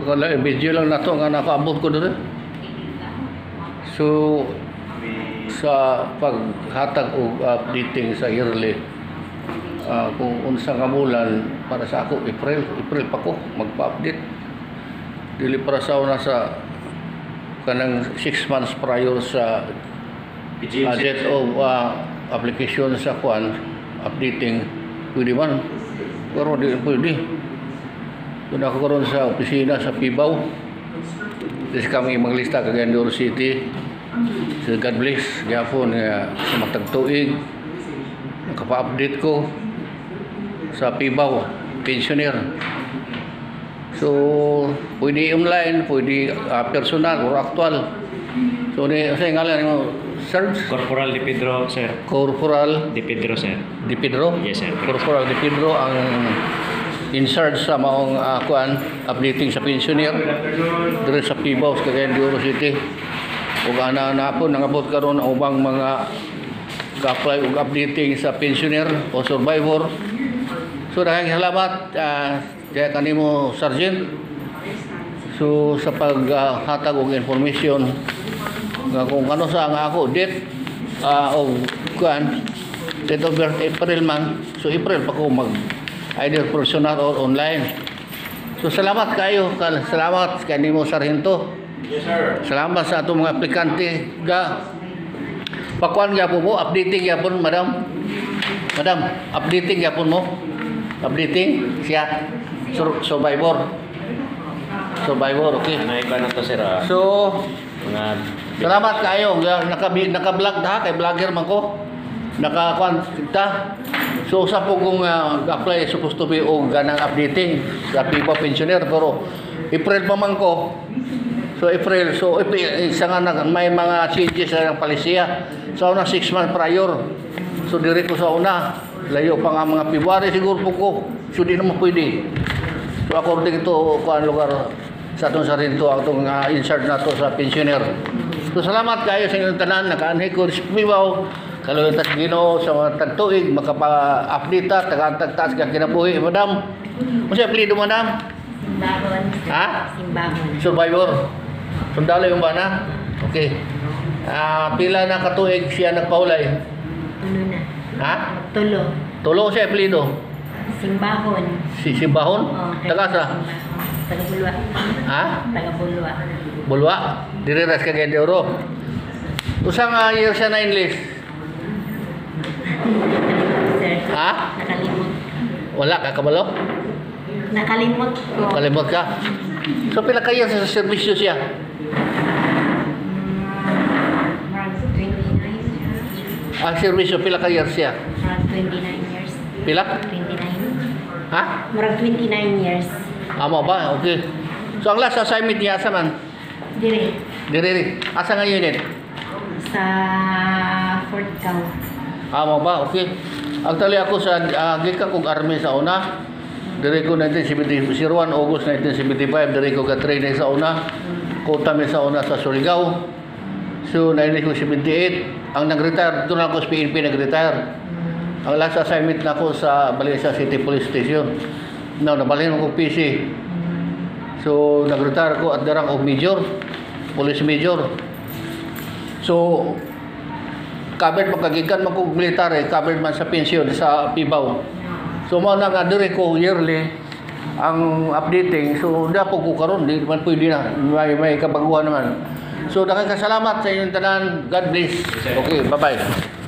Kala video lang nato nga nakaabot ko dito. So sa paghatag og updating sa yearly, kung unsa nga bulan para sa ako April pa ko magpa-update. Dili para sa una sa kanang 6 months prior sa date of application sa kuan updating pwede man, pero di pwede. Kung ako karon sa opisina sa Pibaw, kasi kami maglista kag Andor City, so God bless gyapon nga sa matag tuig nakapa-update ko sa Pibaw pensioner. So pwede online, pwede personal or actual. So ni sa ngalan mo search Corporal Di Pedro, sir. Corporal Di Pedro, sir. Di Pedro? Yes, sir. Corporal Di Pedro ang in charge sa maong kuan updating sa pensioner dire sa Pibaw sa Andor City. Ug ana po nangabot karon ang ubang mga ka-apply og updating sa pensioner o survivor. So daghang salamat kaya kanimo Sergeant. So sa paghatag og information nga kung ano sa nga ako date o kuan date of birth April man. So April pa ko mag either personal or online. So salamat kayo, salamat kanimo Sargento. Yes, sir. Salamat sa atong mga aplikante ga pakuan gyapon mo, updating gyapon madam. Madam, updating gyapon mo. Updating siya survivor. Survivor, okay. Naiba na to, sir. So, Mga salamat kayo. Naka-vlog na kay vlogger man ko. Naka-kuan kita. So sa po kung apply supposed to be og ganang updating sa Pibaw pensioner pero April pa man ko. So April, so isa nga may mga changes sa palisiya. Sa una 6 months prior. So diri ko sa una, layo pa nga mga February siguro po ko. So di naman pwede. So according to kuan lugar sa atong Sargento atong in-charge nato sa pensioner. So salamat kayo sa inyong tanan nakaanhi ko sa Pibaw. Kalau tas Ginoo sa mga tagtuig makapa-update ta taga-tagtaas ka kinabuhi madam. Unsa apelyido madam? Simbahon. Ha? Simbahon. Survivor. Sundalo yung bana? Okay. Pila na katuig siya nagpaulay? Tulo na. Ha? Tulo. Tulo siya apelyido? Simbahon. Si Simbahon? Oh, Taga sa? Taga Bulwa. Ha? Taga Bulwa. Bulwa? Diri ras ka de Oro. Usang year siya na enlist? Sir. Ha? Nakalimot. Wala ka kabalo? Nakalimot ko. Kalimot ka? So pila ka year sa serbisyo siya? Marag 29. Ang serbisyo pila ka year siya? Marag 29 years. Pila? 29. Ha? Marag 29 years. Amo ba? Okay. So ang last assignment niya asa man? Dire. Diri. Asa nga unit? Sa Fort Cow. Amo ba? Okay. Actually ako sa gikan kog army sa una. Diri ko 1975, 01 August 1975 diri ko ka training sa una. Kota mi sa una sa Surigao. So 1978 ang nag-retire doon ako sa PNP nag-retire. Ang last assignment na ako sa Valencia City Police Station. Now nabalhin ko PC. So nag-retire ko at the rank of major, police major. So covered pagkagikan man ko military, covered man sa pension sa Pibaw. So mao na nga dire ko yearly ang updating. So da po ko karon di man pwede na may kabaguhan naman. So daghang salamat sa inyong tanan. God bless. Okay, bye-bye.